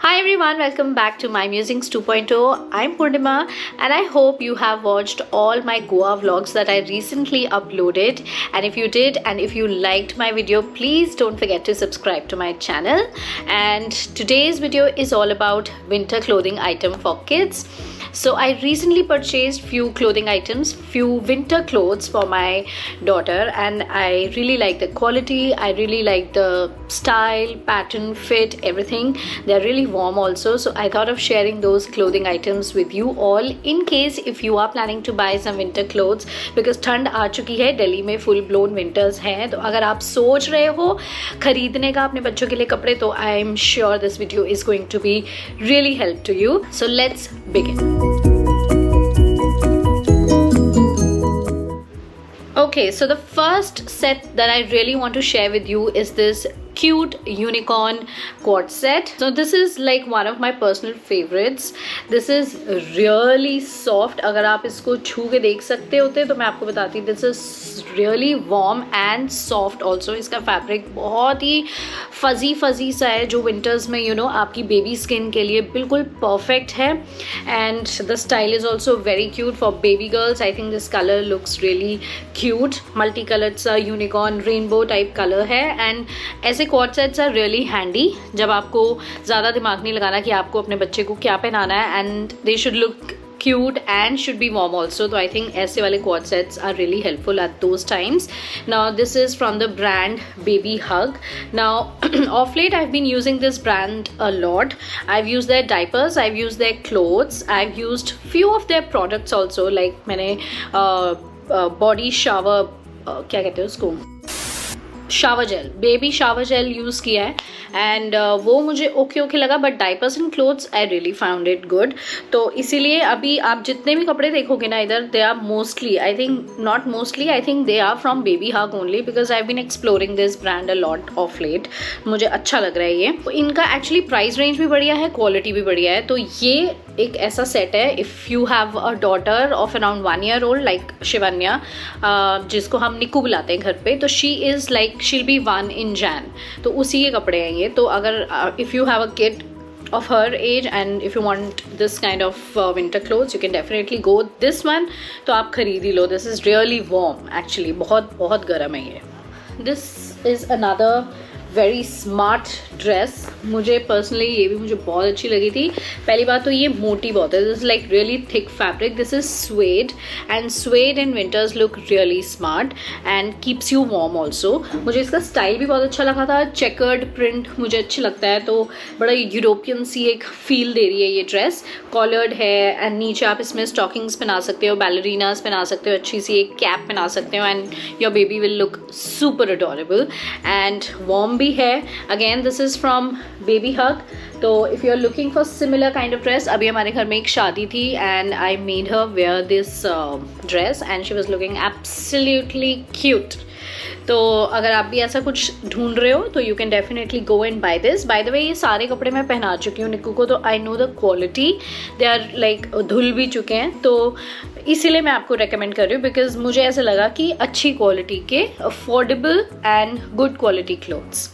Hi everyone, welcome back to My Musings 2.0. I'm Purnima and I hope you have watched all my Goa vlogs that I recently uploaded. And if you did and if you liked my video, please don't forget to subscribe to my channel. And today's video is all about winter clothing item for kids. So I recently purchased few clothing items, few winter clothes for my daughter, and I really like the quality, I really like the style, pattern, fit, everything. They're really warm also, so I thought of sharing those clothing items with you all in case if you are planning to buy some winter clothes, because ठंड आ चुकी है, दिल्ली में full blown winters हैं. तो अगर आप सोच रहे हो खरीदने का अपने बच्चों के लिए कपड़े, तो I am sure this video is going to be really help to you. So let's begin. Okay, so the first set that I really want to share with you is this cute unicorn quad set. So this is like one of my personal favorites. This is really soft. अगर आप इसको छू के देख सकते होते तो मैं आपको बताती. This is really warm and soft also. इसका फैब्रिक बहुत ही फजी सा है जो विंटर्स में आपकी बेबी स्किन के लिए बिल्कुल परफेक्ट है. And the style is also very cute for baby girls. I think this color looks really cute. Multicolored सा unicorn rainbow type color है. And ऐसे quad sets are really handy जब आपको ज़्यादा दिमाग नहीं लगाना कि आपको अपने बच्चे को क्या पहनाना है, and they should look cute and should be warm also. So I think ऐसे वाले quad sets are really helpful at those times. Now this is from the brand Baby Hug. Now of late I've been using this brand a lot. I've used their diapers, I've used their clothes, I've used few of their products also. Like मैंने body shower क्या कहते हैं उसको, shower gel, baby shower gel use किया है, and वो मुझे okay लगा. But diapers and clothes I really found it good. तो इसीलिए अभी आप जितने भी कपड़े देखोगे ना इधर, they are mostly, I think not mostly, I think they are from baby hug only, because I been exploring this brand a lot of late. मुझे अच्छा लग रहा है ये. तो इनका एक्चुअली प्राइस रेंज भी बढ़िया है, क्वालिटी भी बढ़िया है. तो ये एक ऐसा सेट है, if you have a daughter of around 1 year old like Shivanya, जिसको हम निकू बुलाते हैं घर पे, तो she is like she'll be 1 in Jan. तो उसी के कपड़े हैं ये. तो अगर if you have a kid of her age and if you want this kind of winter clothes, you can definitely go this one. तो आप खरीद ही लो. This is really warm actually. बहुत गर्म है ये. This is another very smart dress. मुझे personally ये भी मुझे बहुत अच्छी लगी थी. पहली बात तो ये मोटी बहुत है. This is like really thick fabric. This is swayed, and swayed in winters look really smart and keeps you warm also. मुझे इसका स्टाइल भी बहुत अच्छा लगा था. चेकर्ड प्रिंट मुझे अच्छी लगता है, तो बड़ा यूरोपियन सी एक फील दे रही है ये ड्रेस. कॉलर्ड है, एंड नीचे आप इसमें स्टॉकिंग्स पहना सकते हो, बैलरीनास पहना सकते हो, अच्छी सी एक कैप पहना सकते हो, and your baby will look super adorable and warm भी है. Again this is from baby hug. तो if you are looking for similar kind of dress, अभी हमारे घर में एक शादी थी and I made her wear this dress and she was looking absolutely cute. तो अगर आप भी ऐसा कुछ ढूंढ रहे हो तो you can definitely go and buy this. By the way ये सारे कपड़े मैं पहना चुकी हूँ निक्कू को, तो I know the quality. They are like धुल भी चुके हैं, तो इसीलिए मैं आपको रेकमेंड कर रही हूँ, बिकॉज मुझे ऐसा लगा कि अच्छी क्वालिटी के affordable and good quality clothes.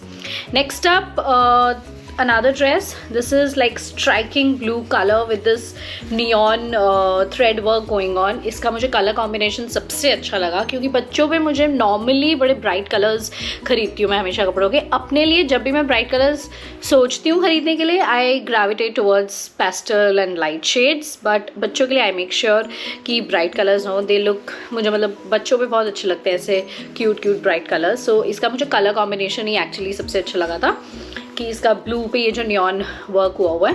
Next up another dress. This is like striking blue color with this neon thread work going on. इसका मुझे कलर कॉम्बिनेशन सबसे अच्छा लगा, क्योंकि बच्चों पे मुझे नॉर्मली बड़े ब्राइट कलर्स खरीदती हूँ मैं हमेशा कपड़ों के. अपने लिए जब भी मैं ब्राइट कलर्स सोचती हूँ खरीदने के लिए, I gravitate towards pastel and light shades. But बच्चों के लिए आई मेक श्योर कि ब्राइट कलर्स हो. दे लुक, मुझे मतलब बच्चों पे बहुत अच्छे लगते हैं ऐसे क्यूट ब्राइट कलर्स. सो इसका मुझे कलर कॉम्बिनेशन ही एक्चुअली सबसे अच्छा लगा था, कि इसका ब्लू पे ये जो नियॉन वर्क हुआ है.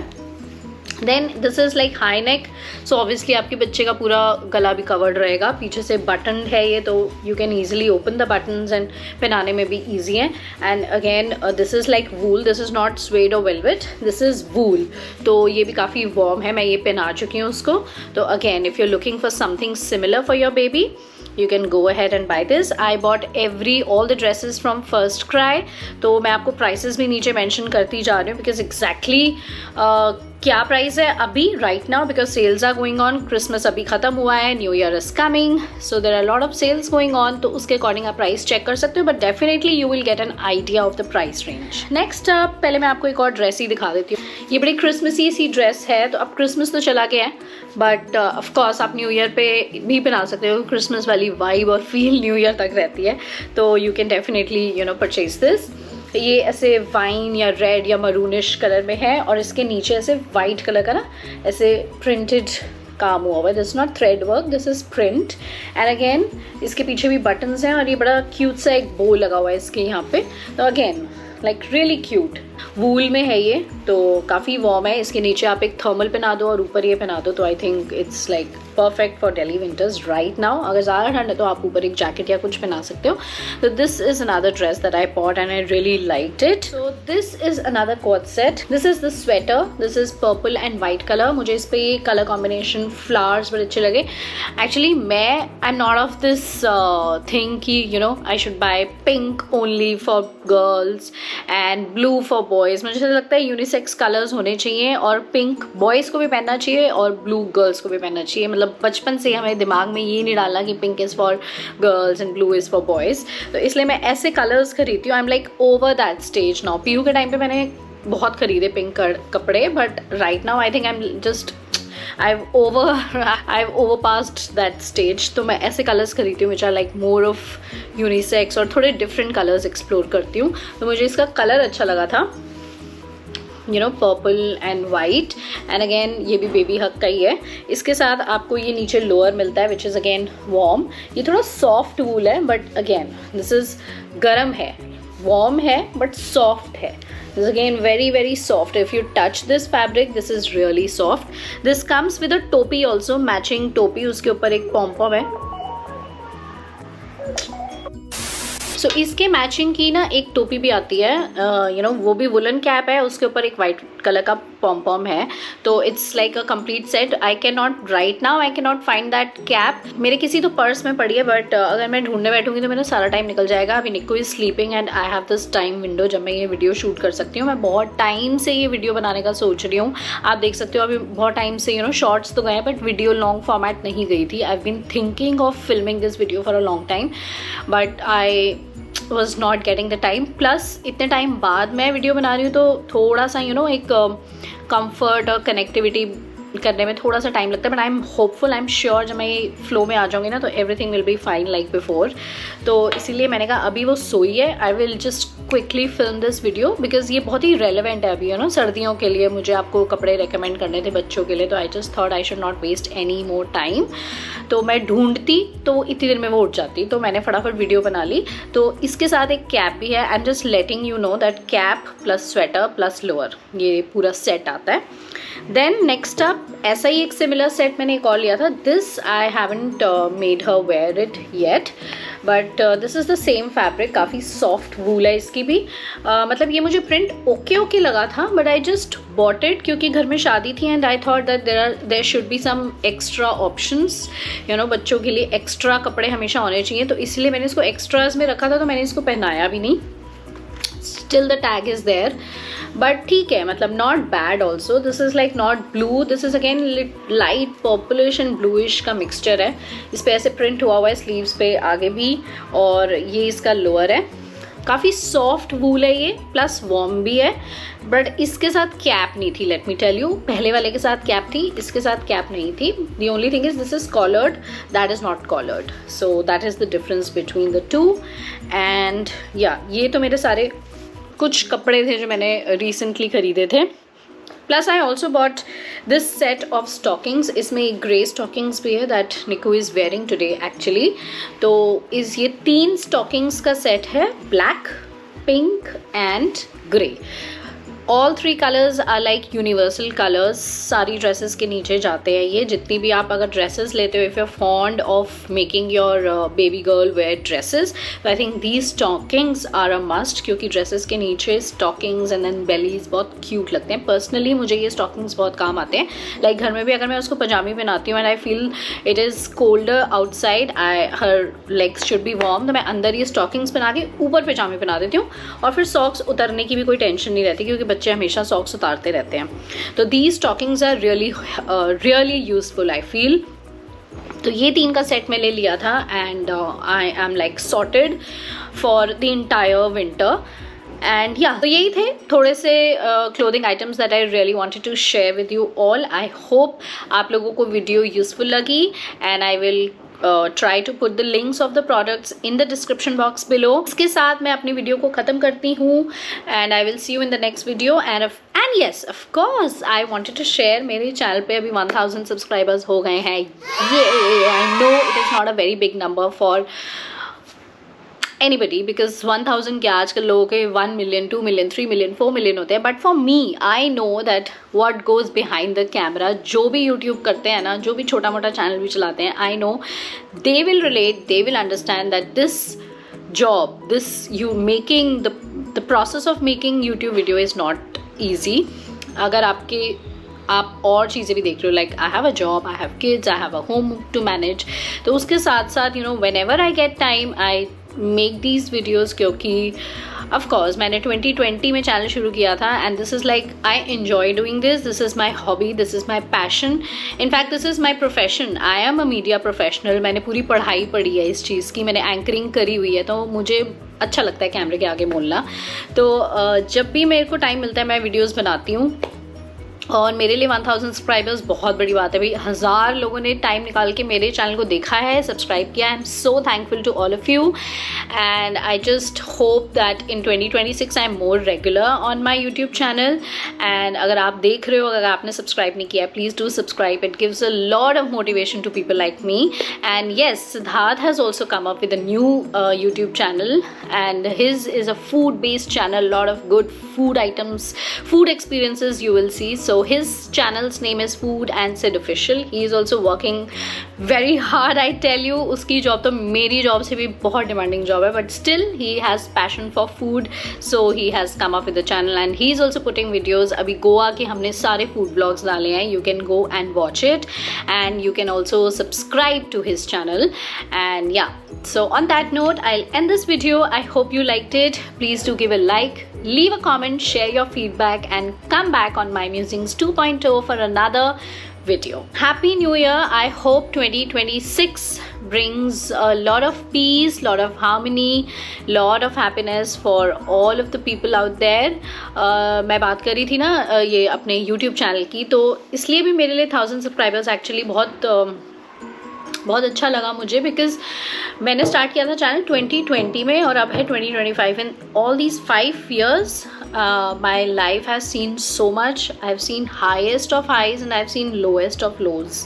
Then this is like high neck, so obviously आपके बच्चे का पूरा गला भी कवर्ड रहेगा. पीछे से बटन है ये, तो you can easily open the buttons and पहनाने में भी ईजी है. And again this is like wool. This is not swayed और वेलवेट, दिस इज़ वूल. तो ये भी काफ़ी वार्म है. मैं ये पहना चुकी हूँ उसको. तो again if you are looking for something similar for your baby, you can go ahead and buy this. I bought all the dresses from First Cry. तो मैं आपको prices भी नीचे mention करती जा रही हूँ because exactly क्या प्राइस है अभी right now, because sales are going on. Christmas अभी खत्म हुआ है, new year is coming, so there are lot of sales going on. तो उसके अकॉर्डिंग आप प्राइस चेक कर सकते हो, but definitely you will get an idea of the price range. Next पहले मैं आपको एक और ड्रेस ही दिखा देती हूँ. ये बड़ी क्रिसमसी सी ड्रेस है. तो अब क्रिसमस तो चला गया है, बट ऑफकोर्स आप न्यू ईयर पे भी पहना सकते हो. क्रिसमस वाली वाइब और फील न्यू ईयर तक रहती है, तो you can definitely purchase this. ये ऐसे वाइन या रेड या मरूनिश कलर में है, और इसके नीचे ऐसे वाइट कलर का ना ऐसे प्रिंटेड काम हुआ हुआ है. This not thread work, this is print. And again इसके पीछे भी बटन्स हैं, और ये बड़ा क्यूट सा एक बो लगा हुआ है इसके यहाँ पे. तो अगेन लाइक रियली क्यूट. वूल में है ये, तो काफ़ी वार्म है. इसके नीचे आप एक थर्मल पहना दो और ऊपर ये पहना दो, तो I think it's like perfect for daily winters right now. अगर ज़्यादा ठंड है तो आप ऊपर एक जैकेट या कुछ पहना सकते हो. तो this is another dress that I bought and I really liked it. So this is another coat set. This is the sweater. This is purple and white colour. मुझे इस पे कलर कॉम्बिनेशन फ्लावर्स बड़े अच्छे लगे. Actually मैं I am not of this thing कि I should buy pink only for girls and blue for boys. मुझे लगता है यूनिसेक्स कलर्स होने चाहिए, और पिंक बॉयज़ को भी पहनना चाहिए और ब्लू गर्ल्स को भी पहनना चाहिए. मतलब बचपन से हमें दिमाग में ये नहीं डालना कि pink is for girls and blue is for boys. तो इसलिए मैं ऐसे कलर्स खरीदती हूँ. I am like over that stage now. PU के टाइम पे मैंने बहुत खरीदे पिंक कपड़े, but right now I think I am just I've overpassed that stage. तो मैं ऐसे कलर्स खरीदती हूँ which are like more of unisex, और थोड़े डिफरेंट कलर्स एक्सप्लोर करती हूँ. तो मुझे इसका कलर अच्छा लगा था, purple and white. And again ये भी बेबी हक का ही है. इसके साथ आपको ये नीचे लोअर मिलता है विच इज़ अगेन वार्म. ये थोड़ा सॉफ्ट वूल है, बट अगेन दिस इज़ गर्म है, वार्म है बट सॉफ्ट है. This is again very very soft. If you touch this fabric, this is really soft. This comes with a topi also, matching topi. उसके ऊपर एक पॉम है. सो इसके मैचिंग की ना एक टोपी भी आती है, वो भी वुलन कैप है, उसके ऊपर एक वाइट कलर का पॉम है. तो it's like a complete set. I can not right now, I can not find that cap. मेरे किसी तो पर्स में पड़ी है, बट अगर मैं ढूंढने बैठूंगी तो मेरा सारा टाइम निकल जाएगा. अभी Nikko is sleeping and I have this time window जब मैं ये वीडियो शूट कर सकती हूँ. मैं बहुत टाइम से ये वीडियो बनाने का सोच रही हूँ. आप देख सकते हो अभी बहुत टाइम से शॉर्ट्स तो गए, बट वीडियो लॉन्ग फॉर्मेट नहीं गई थी. I have been thinking of filming this video for a long time, but I was not getting the time. Plus इतने टाइम बाद मैं वीडियो बना रही हूँ, तो थोड़ा सा एक कंफर्ट और कनेक्टिविटी करने में थोड़ा सा टाइम लगता है. But I am hopeful, I am sure जब मैं ये फ्लो में आ जाऊँगी ना, तो everything will be fine like before. तो इसीलिए मैंने कहा अभी वो सोई है, I will just quickly film this video, because ये बहुत ही रेलिवेंट है अभी सर्दियों के लिए. मुझे आपको कपड़े रिकमेंड करने थे बच्चों के लिए, तो I just thought I should not waste any more time. तो मैं ढूंढती तो इतनी देर में वो उठ जाती, तो मैंने फटाफट वीडियो बना ली. तो इसके साथ एक कैप भी है. आई am just letting you know that cap plus sweater plus lower, ये पूरा सेट आता है. देन नेक्स्ट अप ऐसा ही एक सिमिलर सेट मैंने एक और लिया था. This I haven't made her wear it yet, but this is the same fabric. काफ़ी सॉफ्ट वूल है इसकी भी. मतलब ये मुझे प्रिंट ओके लगा था, but I just bought it क्योंकि घर में शादी थी and I thought that there should be some extra options. बच्चों के लिए एक्स्ट्रा कपड़े हमेशा होने चाहिए, तो इसलिए मैंने इसको एक्स्ट्राज में रखा था. तो मैंने इसको पहनाया भी नहीं. Still the tag is there, but ठीक है, मतलब not bad also. This is like not blue, this is again light purplish and bluish का मिक्सचर है. इस पर ऐसे प्रिंट हुआ हुआ है स्लीव्स पे आगे भी, और ये इसका लोअर है. काफ़ी सॉफ्ट वूल है ये, प्लस वार्म भी है. बट इसके साथ कैप नहीं थी, लेट मी टेल यू. पहले वाले के साथ कैप थी, इसके साथ कैप नहीं थी. The only thing is this is collared, that is not collared. So that is the difference between the two. And या ये तो मेरे सारे कुछ कपड़े थे जो मैंने रिसेंटली खरीदे थे. Plus I also bought this set of stockings. इसमें एक ग्रे स्टॉकिंग्स भी है दैट निको इज़ वेयरिंग टुडे एक्चुअली. तो ये 3 स्टॉकिंग्स का सेट है, black, pink and grey. All 3 colours are like universal colours, सारी ड्रेसेस के नीचे जाते हैं ये, जितनी भी आप अगर ड्रेसेस लेते हो, if you are fond of making your baby girl wear dresses, तो I think these stockings are a must, क्योंकि ड्रेसेस के नीचे स्टॉकिंग्स एंड देन बेलीज बहुत क्यूट लगते हैं. पर्सनली मुझे ये स्टॉकिंग्स बहुत काम आते हैं. लाइक घर में भी अगर मैं उसको पजामी पहनाती हूँ and I feel it is colder outside, her legs should be warm, तो मैं अंदर ये स्टॉकिंग्स पहना के ऊपर पजामे पहना देती हूँ, और फिर सॉक्स उतरने की भी कोई टेंशन नहीं रहती, क्योंकि बच्चे हमेशा सॉक्स उतारते रहते हैं. तो these stockings are really useful I feel. तो ये 3 का सेट मैं ले लिया था and I am like sorted for the entire winter. And या तो यही थे थोड़े से clothing items that I really wanted to share with you all. I hope आप लोगों को वीडियो यूजफुल लगी and I will try to put the links of the products in the description box below. इसके साथ मैं अपनी video को ख़त्म करती हूँ and I will see you in the next video. And yes, of course, I wanted to share, मेरे channel पे अभी 1000 सब्सक्राइबर्स हो गए हैं. I know it is not a very big number for anybody because 1000 क्या आजकल लोगों के 1 million, 2 million, 3 million, 4 million होते हैं. But for me I know that what goes behind the camera. जो भी YouTube करते हैं ना, जो भी छोटा मोटा चैनल भी चलाते हैं, I know they will relate, they will understand that this job, this you making the process of making YouTube video is not easy. अगर आप और चीज़ें भी देख रहे हो, like I have a job, I have kids, I have a home to manage, तो उसके साथ साथ you know whenever I get time I make these videos, क्योंकि ऑफ कोर्स मैंने 2020 में चैनल शुरू किया था and this is like I enjoy doing this is my hobby, this is my passion, in fact this is my profession. I am a media professional. मैंने पूरी पढ़ाई पढ़ी है इस चीज़ की, मैंने एंकरिंग करी हुई है, तो मुझे अच्छा लगता है कैमरे के आगे बोलना. तो जब भी मेरे को टाइम मिलता है मैं वीडियोज़ बनाती हूँ, और मेरे लिए 1000 सब्सक्राइबर्स बहुत बड़ी बात है भाई. 1000 लोगों ने टाइम निकाल के मेरे चैनल को देखा है, सब्सक्राइब किया. I am so thankful to all of you and I just hope that in 2026 I am more regular on my YouTube channel. एंड अगर आप देख रहे हो, अगर आपने सब्सक्राइब नहीं किया, please do subscribe. It gives a lot of motivation to people like me. And yes, Siddharth has also come up with a new YouTube channel and his is a food based channel. Lot of good food items, food experiences you will see. So his channel's name is Food and Sid Official. He is also working very hard, I tell you. उसकी job तो मेरी job से भी बहुत demanding job है, but still he has passion for food, so he has come up with the channel and he is also putting videos. अभी गोवा के हमने सारे food vlogs डाले हैं. You can go and watch it and you can also subscribe to his channel. And yeah, so on that note, I'll end this video. I hope you liked it. Please do give a like, leave a comment, share your feedback and come back on My Musings 2.0 for another video. Happy New Year. I hope 2026 brings a lot of peace, lot of harmony, lot of happiness for all of the people out there. मैं बात कर रही थी ना ये अपने YouTube channel की, तो इसलिए भी मेरे लिए 1000 सब्सक्राइबर्स एक्चुअली बहुत अच्छा लगा मुझे, बिकॉज मैंने स्टार्ट किया था चैनल 2020 में और अब है 2025. In all these 5 years my life has seen so much. I have seen highest of highs and I have seen lowest of lows.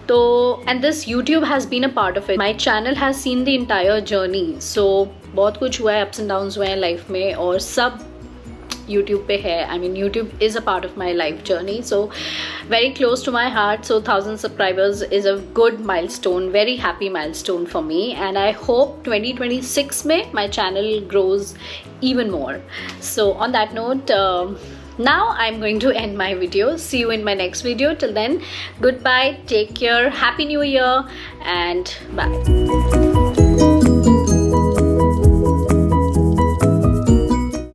तो and this YouTube has been a part of it. My channel has seen the entire journey. So बहुत कुछ हुआ है, ups and downs हुए हैं life में, और सब YouTube पे है. I mean, YouTube is a part of my life journey, so very close to my heart. So 1000 subscribers is a good milestone, very happy milestone for me, and I hope 2026 में my channel grows even more. So on that note, now I'm going to end my video. See you in my next video. Till then, goodbye, take care, happy new year, and bye.